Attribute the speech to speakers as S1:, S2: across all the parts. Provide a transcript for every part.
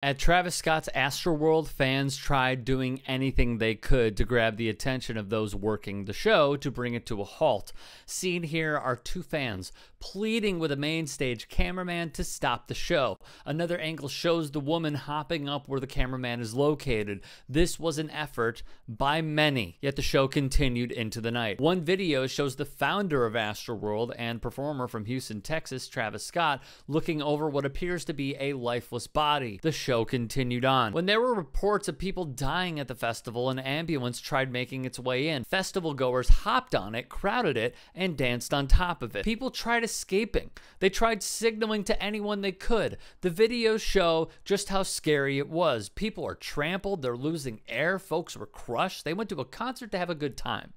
S1: At Travis Scott's Astroworld, fans tried doing anything they could to grab the attention of those working the show to bring it to a halt. Seen here are two fans pleading with a main stage cameraman to stop the show. Another angle shows the woman hopping up where the cameraman is located. This was an effort by many, yet the show continued into the night. One video shows the founder of Astroworld and performer from Houston, Texas, Travis Scott, looking over what appears to be a lifeless body. The show continued on. When there were reports of people dying at the festival, an ambulance tried making its way in. Festival goers hopped on it, crowded it, and danced on top of it. People tried escaping. They tried signaling to anyone they could. The videos show just how scary it was. People are trampled, they're losing air, folks were crushed. They went to a concert to have a good time.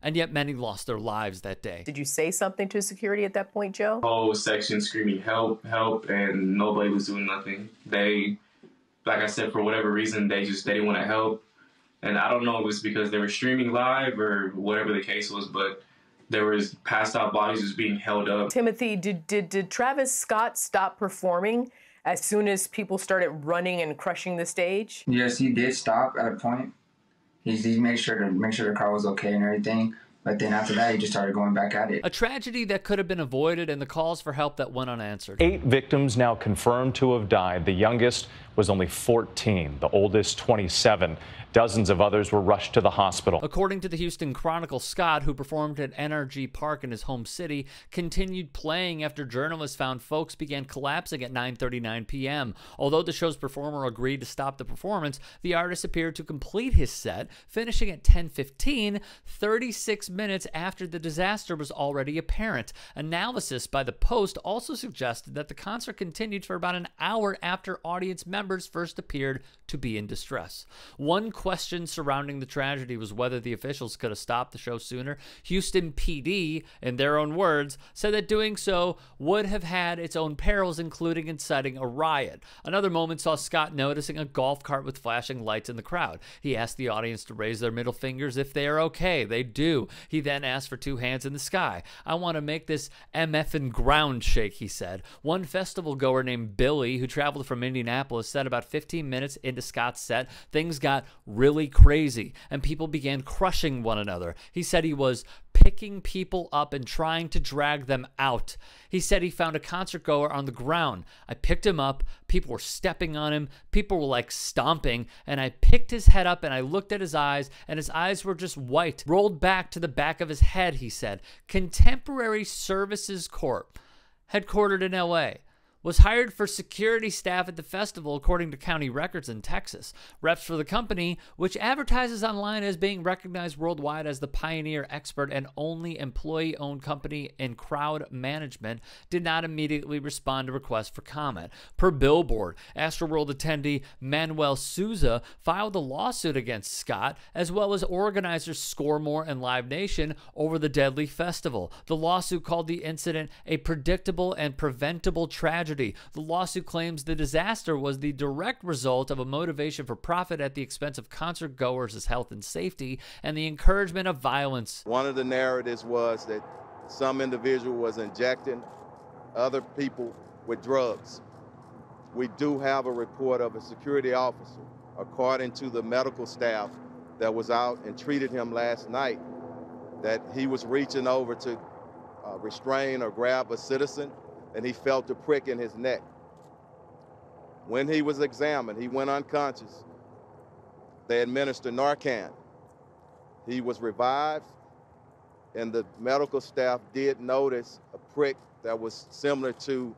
S1: And yet many lost their lives that day.
S2: Did you say something to security at that point, Joe?
S3: Whole section screaming, help, help, and nobody was doing nothing. They, like I said, for whatever reason, they didn't want to help. And I don't know if it was because they were streaming live or whatever the case was, but there was passed out bodies just being held up.
S2: Timothy, did Travis Scott stop performing as soon as people started running and crushing the stage?
S4: Yes, he did stop at a point. He made sure the car was okay and everything. But then after that, he just started going back at it.
S1: A tragedy that could have been avoided and the calls for help that went unanswered.
S5: 8 victims now confirmed to have died. The youngest was only 14, the oldest 27. Dozens of others were rushed to the hospital.
S1: According to the Houston Chronicle, Scott, who performed at NRG Park in his home city, continued playing after journalists found folks began collapsing at 9:39 p.m. Although the show's performer agreed to stop the performance, the artist appeared to complete his set, finishing at 10:15, 36 minutes after the disaster was already apparent. Analysis by the Post also suggested that the concert continued for about an hour after audience members first appeared to be in distress. One question surrounding the tragedy was whether the officials could have stopped the show sooner. Houston PD, in their own words, said that doing so would have had its own perils, including inciting a riot. Another moment saw Scott noticing a golf cart with flashing lights in the crowd. He asked the audience to raise their middle fingers if they are okay. They do. He then asked for 2 hands in the sky. I want to make this MFing ground shake, he said. One festival goer named Billy, who traveled from Indianapolis, said about 15 minutes into Scott's set, things got really crazy and people began crushing one another. He said he was picking people up and trying to drag them out. He said he found a concert goer on the ground. I picked him up. People were stepping on him. People were like stomping, and I picked his head up and I looked at his eyes, and his eyes were just white, rolled back to the back of his head, he said. Contemporary Services Corp., headquartered in LA, was hired for security staff at the festival, according to county records in Texas. Reps for the company, which advertises online as being recognized worldwide as the pioneer, expert, and only employee-owned company in crowd management, did not immediately respond to requests for comment. Per Billboard, Astroworld attendee Manuel Souza filed a lawsuit against Scott, as well as organizers Scoremore and Live Nation, over the deadly festival. The lawsuit called the incident a predictable and preventable tragedy. The lawsuit claims the disaster was the direct result of a motivation for profit at the expense of concert goers' health and safety and the encouragement of violence.
S6: One of the narratives was that some individual was injecting other people with drugs. We do have a report of a security officer, according to the medical staff that was out and treated him last night, that he was reaching over to restrain or grab a citizen, and he felt a prick in his neck. When he was examined, he went unconscious. They administered Narcan. He was revived, and the medical staff did notice a prick that was similar to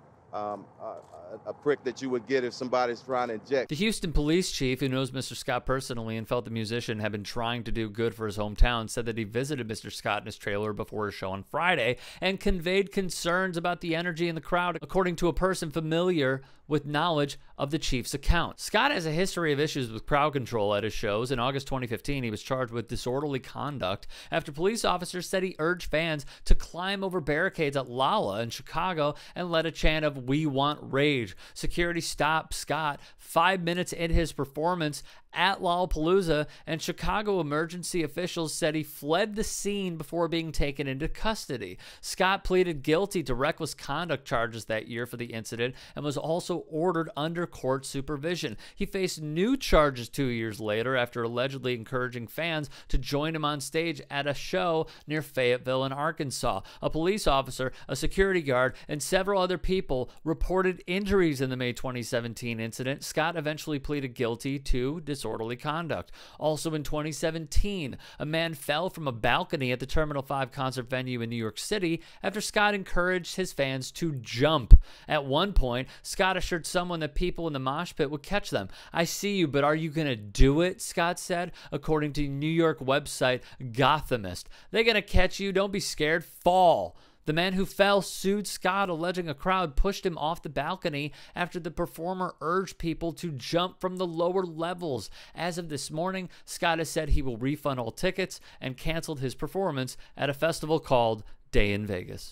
S6: a prick that you would get if somebody's trying to inject.
S1: The Houston police chief, who knows Mr. Scott personally and felt the musician had been trying to do good for his hometown, said that he visited Mr. Scott in his trailer before his show on Friday and conveyed concerns about the energy in the crowd, according to a person familiar with knowledge of the chief's account. Scott has a history of issues with crowd control at his shows. In August 2015, he was charged with disorderly conduct after police officers said he urged fans to climb over barricades at Lala in Chicago and led a chant of "We Want Rage." stage. Security stopped Scott 5 minutes into his performance at Lollapalooza, and Chicago emergency officials said he fled the scene before being taken into custody. Scott pleaded guilty to reckless conduct charges that year for the incident and was also ordered under court supervision. He faced new charges 2 years later after allegedly encouraging fans to join him on stage at a show near Fayetteville in Arkansas. A police officer, a security guard, and several other people reported injuries in the May 2017 incident. Scott eventually pleaded guilty to disorderly conduct. Also in 2017, a man fell from a balcony at the Terminal 5 concert venue in New York City after Scott encouraged his fans to jump. At one point, Scott assured someone that people in the mosh pit would catch them. "I see you, but are you going to do it?" Scott said, according to New York website Gothamist. "They're going to catch you. Don't be scared. Fall." The man who fell sued Scott, alleging a crowd pushed him off the balcony after the performer urged people to jump from the lower levels. As of this morning, Scott has said he will refund all tickets and canceled his performance at a festival called Day in Vegas.